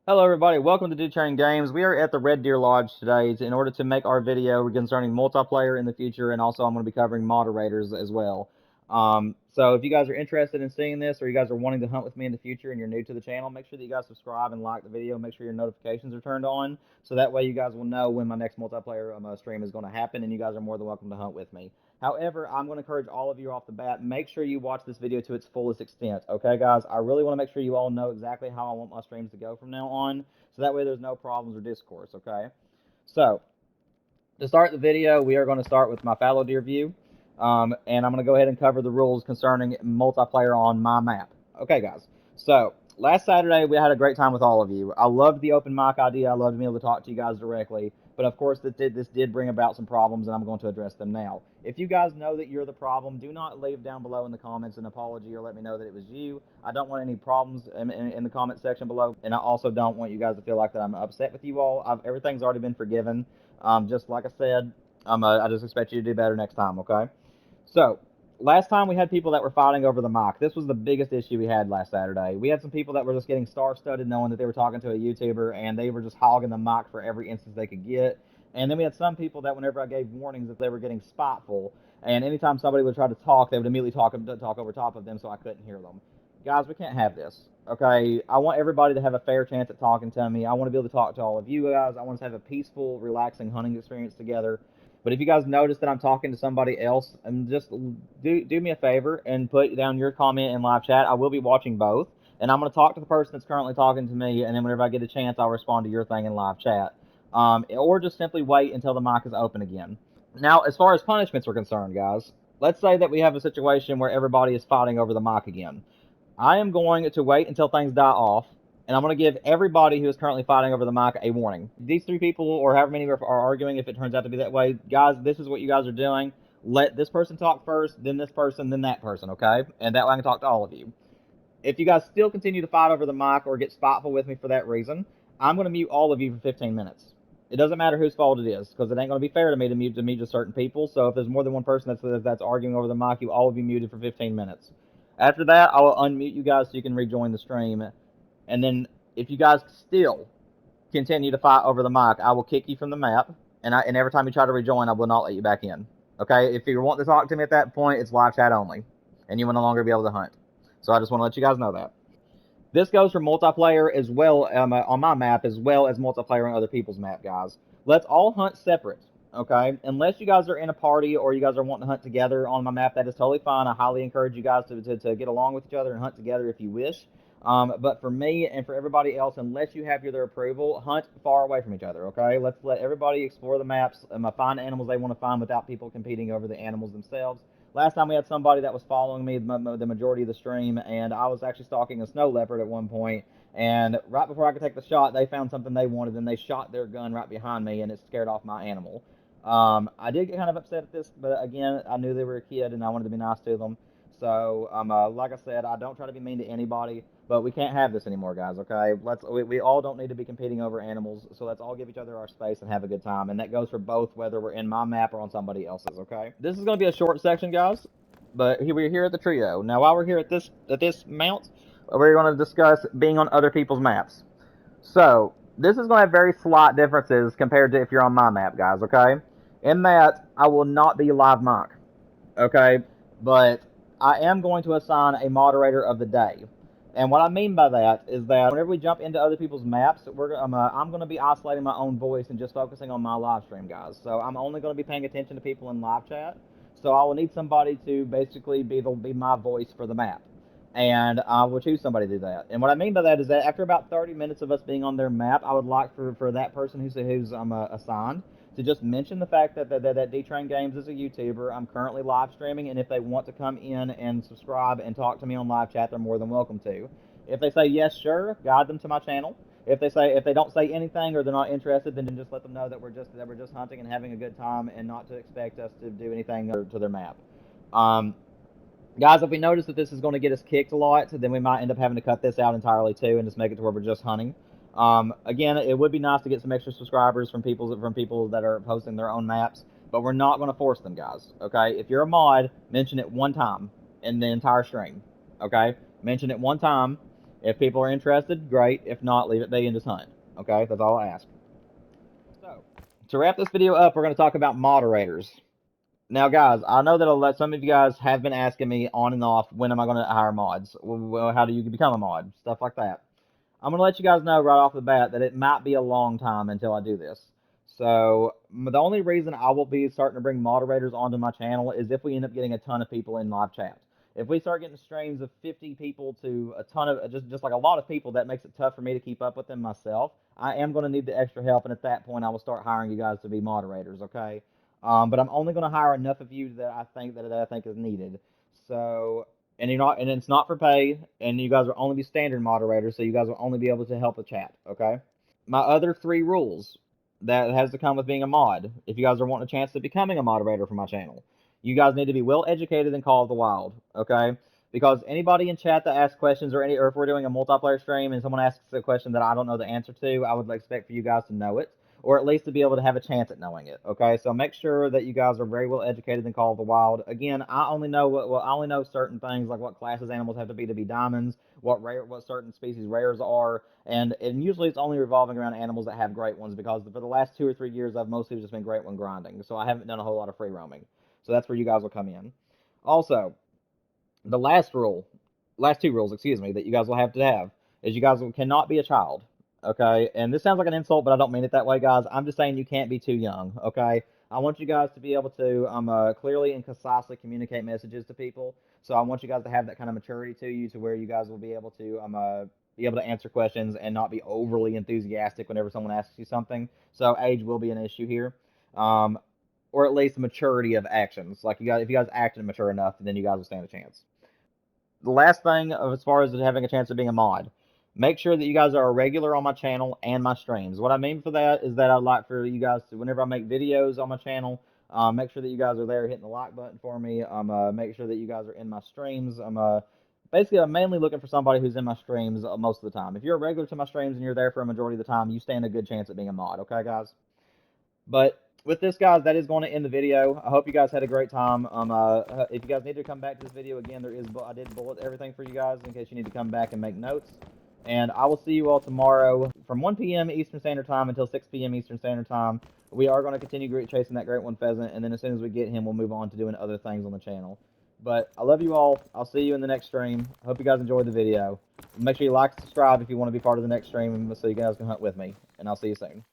Hello everybody, welcome to Train Games. We are at the Red Deer Lodge today in order to make our video concerning multiplayer in the future, and also I'm going to be covering moderators as well. So if you guys are interested in seeing this, or you guys are wanting to hunt with me in the future and you're new to the channel, make sure that you guys subscribe and like the video. Make sure your notifications are turned on, so that way you guys will know when my next multiplayer stream is going to happen, and you guys are more than welcome to hunt with me. However, I'm going to encourage all of you off the bat, make sure you watch this video to its fullest extent, okay guys? I really want to make sure you all know exactly how I want my streams to go from now on, so that way there's no problems or discourse, okay? So, to start the video, we are going to start with my fallow deer view, and I'm going to go ahead and cover the rules concerning multiplayer on my map. Okay guys, so last Saturday we had a great time with all of you. I loved the open mic idea, I loved being able to talk to you guys directly, but of course this did bring about some problems, and I'm going to address them now. If you guys know that you're the problem, do not leave down below in the comments an apology or let me know that it was you. I don't want any problems in the comment section below, and I also don't want you guys to feel like that I'm upset with you all. Everything's already been forgiven. Just like I said, I just expect you to do better next time, okay? So, last time we had people that were fighting over the mic. This was the biggest issue we had last Saturday. We had some people that were just getting star-studded knowing that they were talking to a YouTuber, and they were just hogging the mic for every instance they could get. And then we had some people that whenever I gave warnings that they were getting spiteful, and anytime somebody would try to talk, they would immediately talk over top of them so I couldn't hear them. Guys, we can't have this, okay? I want everybody to have a fair chance at talking to me. I want to be able to talk to all of you guys. I want us to have a peaceful, relaxing hunting experience together. But if you guys notice that I'm talking to somebody else, and just do me a favor and put down your comment in live chat. I will be watching both, and I'm going to talk to the person that's currently talking to me, and then whenever I get a chance, I'll respond to your thing in live chat. Or just simply wait until the mic is open again. Now, as far as punishments are concerned, guys, let's say that we have a situation where everybody is fighting over the mic again. I am going to wait until things die off, and I'm going to give everybody who is currently fighting over the mic a warning. These three people, or however many are arguing, if it turns out to be that way, guys, this is what you guys are doing. Let this person talk first, then this person, then that person, okay? And that way I can talk to all of you. If you guys still continue to fight over the mic or get spiteful with me for that reason, I'm going to mute all of you for 15 minutes. It doesn't matter whose fault it is, because it ain't going to be fair to me to mute just certain people. So if there's more than one person that's arguing over the mic, you all will be muted for 15 minutes. After that, I will unmute you guys so you can rejoin the stream. And then if you guys still continue to fight over the mic, I will kick you from the map. And every time you try to rejoin, I will not let you back in. Okay? If you want to talk to me at that point, it's live chat only. And you will no longer be able to hunt. So I just want to let you guys know that. This goes for multiplayer as well on my map, as well as multiplayer on other people's map, guys. Let's all hunt separate, okay? Unless you guys are in a party or you guys are wanting to hunt together on my map, that is totally fine. I highly encourage you guys to get along with each other and hunt together if you wish. But for me and for everybody else, unless you have their approval, hunt far away from each other, okay? Let's let everybody explore the maps and find animals they want to find without people competing over the animals themselves. Last time we had somebody that was following me the majority of the stream, and I was actually stalking a snow leopard at one point, and right before I could take the shot, they found something they wanted, and they shot their gun right behind me, and it scared off my animal. I did get kind of upset at this, but again, I knew they were a kid, and I wanted to be nice to them. So, like I said, I don't try to be mean to anybody, but we can't have this anymore, guys, okay? We all don't need to be competing over animals, so let's all give each other our space and have a good time, and that goes for both, whether we're in my map or on somebody else's, okay? This is going to be a short section, guys, but we're here at the trio. Now, while we're here at this mount, we're going to discuss being on other people's maps. So, this is going to have very slight differences compared to if you're on my map, guys, okay? In that, I will not be live mic, okay? But I am going to assign a moderator of the day. And what I mean by that is that whenever we jump into other people's maps, I'm going to be isolating my own voice and just focusing on my live stream, guys. So I'm only going to be paying attention to people in live chat. So I will need somebody to basically be my voice for the map. And I will choose somebody to do that. And what I mean by that is that after about 30 minutes of us being on their map, I would like for that person who's assigned to just mention the fact that D-Train Games is a YouTuber. I'm currently live streaming, and if they want to come in and subscribe and talk to me on live chat, they're more than welcome to. If they say yes, sure, guide them to my channel. If they don't say anything or they're not interested, then just let them know that we're just hunting and having a good time, and not to expect us to do anything to their map. Guys, if we notice that this is going to get us kicked a lot, then we might end up having to cut this out entirely too and just make it to where we're just hunting. Again, it would be nice to get some extra subscribers from people that are posting their own maps, but we're not going to force them, guys, okay? If you're a mod, mention it one time in the entire stream, okay? Mention it one time, If people are interested, great. If not, leave it be and just hunt. Okay, that's all I ask. So, to wrap this video up, we're going to talk about moderators. Now, guys, I know that some of you guys have been asking me on and off, when am I going to hire mods? Well, how do you become a mod? Stuff like that. I'm going to let you guys know right off the bat that it might be a long time until I do this. So, the only reason I will be starting to bring moderators onto my channel is if we end up getting a ton of people in live chat. If we start getting streams of 50 people to a ton of, just like a lot of people, that makes it tough for me to keep up with them myself. I am going to need the extra help, and at that point, I will start hiring you guys to be moderators, okay? But I'm only going to hire enough of you that I think is needed. So, and it's not for pay, and you guys will only be standard moderators, so you guys will only be able to help the chat, okay? My other 3 rules that has to come with being a mod, if you guys are wanting a chance to becoming a moderator for my channel, you guys need to be well educated in Call of the Wild, okay? Because anybody in chat that asks questions, or if we're doing a multiplayer stream and someone asks a question that I don't know the answer to, I would expect for you guys to know it, or at least to be able to have a chance at knowing it, okay? So make sure that you guys are very well educated in Call of the Wild. Again, I only know certain things, like what classes animals have to be diamonds, what certain species rares are, and usually it's only revolving around animals that have great ones, because for the last 2 or 3 years I've mostly just been great one grinding, so I haven't done a whole lot of free roaming. So that's where you guys will come in. Also, the last 2 rules, excuse me, that you guys will have to have is you guys cannot be a child. Okay, and this sounds like an insult, but I don't mean it that way, guys. I'm just saying you can't be too young. Okay, I want you guys to be able to clearly and concisely communicate messages to people. So I want you guys to have that kind of maturity to you, to where you guys will be able to answer questions and not be overly enthusiastic whenever someone asks you something. So age will be an issue here. Or at least maturity of actions. Like, if you guys acted mature enough, then you guys will stand a chance. The last thing, as far as having a chance of being a mod, make sure that you guys are a regular on my channel and my streams. What I mean for that is that I'd like for you guys to, whenever I make videos on my channel, make sure that you guys are there hitting the like button for me. Make sure that you guys are in my streams. Basically, I'm mainly looking for somebody who's in my streams most of the time. If you're a regular to my streams and you're there for a majority of the time, you stand a good chance at being a mod. Okay, guys? But with this, guys, that is going to end the video. I hope you guys had a great time. If you guys need to come back to this video again, I did bullet everything for you guys in case you need to come back and make notes. And I will see you all tomorrow from 1 p.m. Eastern Standard Time until 6 p.m. Eastern Standard Time. We are going to continue chasing that great one pheasant, and then as soon as we get him, we'll move on to doing other things on the channel. But I love you all. I'll see you in the next stream. I hope you guys enjoyed the video. Make sure you like and subscribe if you want to be part of the next stream, so you guys can hunt with me. And I'll see you soon.